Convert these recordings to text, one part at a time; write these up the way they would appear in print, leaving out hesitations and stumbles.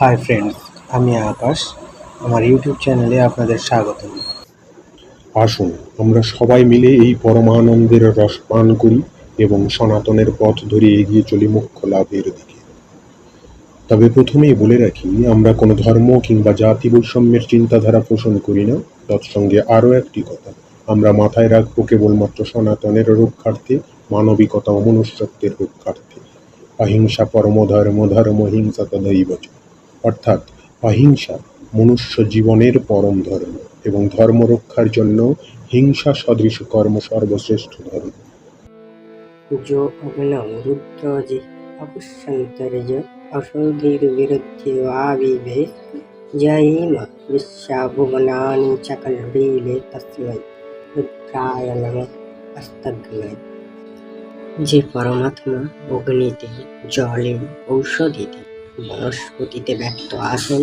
Hi friends, আমি আকাশ। আমার YouTube চ্যানেলে আপনাদের স্বাগতম। আসুন আমরা সবাই মিলে এই পরমানন্দের রস পান করি এবং সনাতনের পথ ধরে এগিয়ে চলি মোক্ষ লাভের দিকে। তবে প্রথমেই বলে রাখি, আমরা কোনো ধর্ম কিংবা জাতি বৈষম্যের চিন্তাধারা পোষণ করি না। তৎসঙ্গে আরও একটি কথা আমরা মাথায় রাখবো, কেবলমাত্র সনাতনের রক্ষার্থে, মানবিকতা ও মনুষ্যত্বের রক্ষার্থে। অহিংসা পরম ধর্ম, ধর্ম হিংসা তদৈব চ। অর্থাৎ অহিংসা মনুষ্য জীবনের পরম ধর্ম এবং ধর্ম রক্ষার জন্য হিংসা সদৃশ কর্ম সর্বশ্রেষ্ঠ ধর্ম। जो अग्नौ रुद्रोजि अपुष्यन्तर्ज असौधीर्विरुध्ये वाविभे जयेम विश्वाभुवनानि च कल्बीले तस्मै रुद्राय नमः अस्तग्नै। যে পরমাত্মা অগ্নিতে, জলে, ঔষধিতে, বনস্পতিতে ব্যক্ত আছেন,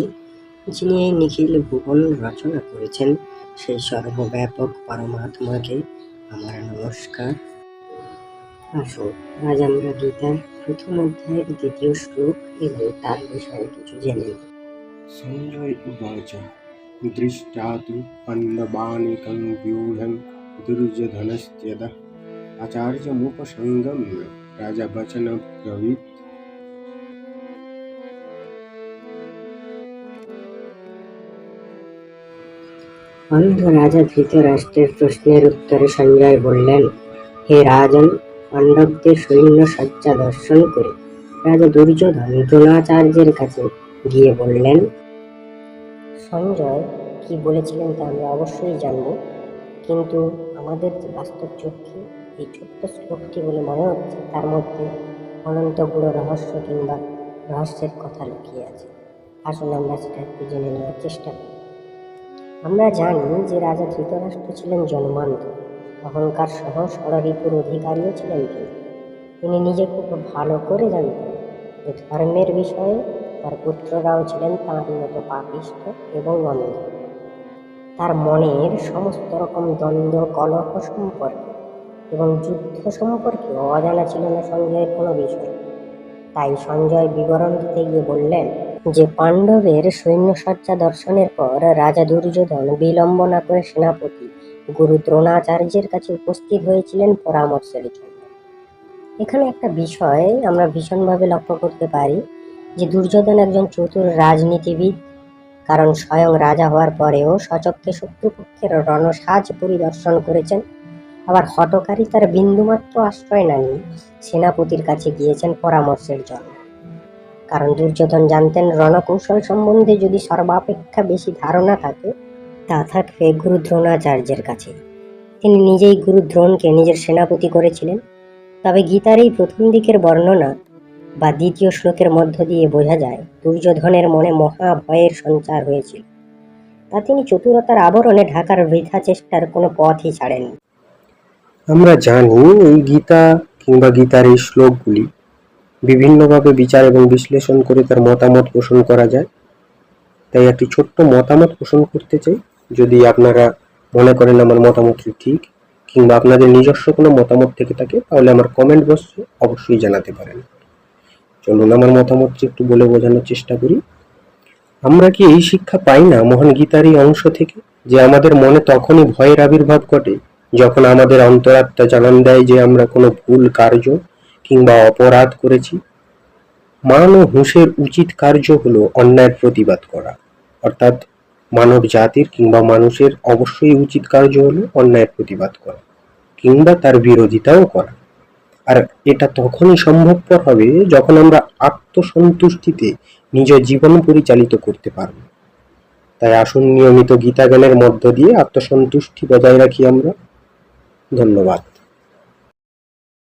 যিনি এই নিখিল ভুবন রচনা করেছেন, সেই সর্বব্যাপক পরমাত্মাকে আমার নমস্কার। আসুন আজ আমরা গীতার প্রথম অধ্যায়ের দ্বিতীয় শ্লোক এবং তার বিষয়ে কিছু জেনে নিই। সঞ্জয় উবাচ দৃষ্টা তু পাণ্ডবানিকং ব্যূঢ়ং দুর্যোধনস্ত্যদা আচার্যমুপসংগম্য রাজা বচনব্রবীৎ। অন্ধ রাজা ধৃতরাষ্ট্রের প্রশ্নের উত্তরে সঞ্জয় বললেন, হে রাজন, পাণ্ডবদের সৈন্য সজ্জা দর্শন করে রাজা দুর্যোধন দ্রোণাচার্যের কাছে গিয়ে বললেন। সঞ্জয় কি বলেছিলেন তা আমরা অবশ্যই জানব, কিন্তু আমাদের যে বাস্তব চক্ষে এই ছোট্ট শ্লোকটি বলে মনে হচ্ছে তার মধ্যে অনন্ত গুড় রহস্য কিংবা রহস্যের কথা লুকিয়ে আছে। আসলে আমরা সেটা একটু জেনে নেওয়ার চেষ্টা করি। আমরা জানি যে রাজা ধৃতরাষ্ট্র ছিলেন জন্মান্ধ, অহংকার সহ ষড়রিপুর অধিকারীও ছিলেন তিনি নিজে খুব ভালো করে জানতেন যে ধর্মের বিষয়ে তার পুত্ররাও ছিলেন তাঁর মতো পাপিষ্ঠ এবং অন্ধ। তার মনের সমস্ত রকম দ্বন্দ্ব, কলহ সম্পর্কে এবং যুদ্ধ সম্পর্কে অজানা ছিল না সঞ্জয়ের কোনো বিষয়। তাই সঞ্জয় বিবরণ দিতে গিয়ে বললেন যে পাণ্ডবের সৈন্যসজ্জা দর্শনের পর রাজা দুর্যোধন বিলম্ব না করে সেনাপতি গুরু দ্রোণাচার্যের কাছে উপস্থিত হয়েছিলেন পরামর্শের জন্য। এখানে একটা বিষয় আমরা ভীষণভাবে লক্ষ্য করতে পারি যে দুর্যোধন একজন চতুর রাজনীতিবিদ, কারণ স্বয়ং রাজা হওয়ার পরেও সচক্ষে শত্রুপক্ষের রণসাজ পরিদর্শন করেছেন। আবার হঠকারিতার বিন্দুমাত্র আশ্রয় না নিয়ে সেনাপতির কাছে গিয়েছেন পরামর্শের জন্য, কারণ দুর্যোধন জানতেন রণকৌশল সম্বন্ধে যদি সর্বাপেক্ষা বেশি ধারণা থাকে তা থাকবে গুরু দ্রোণাচার্যের কাছে। তিনি নিজেই গুরু দ্রোণকে নিজের সেনাপতি করেছিলেন। তবে গীতার এই প্রথম দিকের বর্ণনা বা দ্বিতীয় শ্লোকের মধ্য দিয়ে বোঝা যায় দুর্যোধনের মনে মহাভয়ের সঞ্চার হয়েছিল। তা তিনি চতুরতার আবরণে ঢাকার বৃথা চেষ্টার কোনো পথই ছাড়েননি। আমরা জানি এই গীতা কিংবা গীতার এই শ্লোকগুলি বিভিন্নভাবে বিচার এবং বিশ্লেষণ করে তার মতামত পোষণ করা যায়। তাই একটি ছোট্ট মতামত পোষণ করতে চাই। যদি আপনারা মনে করেন আমার মতামতটি ঠিক কিংবা আপনাদের নিজস্ব কোনো মতামত থেকে থাকে, তাহলে আমার কমেন্ট বক্সে অবশ্যই জানাতে পারেন। চলুন আমার মতামতটি একটু বলে বোঝানোর চেষ্টা করি। আমরা কি এই শিক্ষা পাই না মহান গীতার এই অংশ থেকে, যে আমাদের মনে তখনই ভয়ের আবির্ভাব ঘটে যখন আমাদের অন্তরাত্মা জানান দেয় যে আমরা কোনো ভুল কার্য কিংবা অপরাধ করেছি। মান ও হুঁশের উচিত কার্য হলো অন্যায়ের প্রতিবাদ করা, অর্থাৎ মানব জাতির কিংবা মানুষের অবশ্যই উচিত কার্য হলো অন্যায়ের প্রতিবাদ করা কিংবা তার বিরোধিতাও করা। আর এটা তখনই সম্ভবপর হবে যখন আমরা আত্মসন্তুষ্টিতে নিজের জীবন পরিচালিত করতে পারব। তাই আসুন নিয়মিত গীতা জ্ঞানের মধ্য দিয়ে আত্মসন্তুষ্টি বজায় রাখি আমরা। ধন্যবাদ।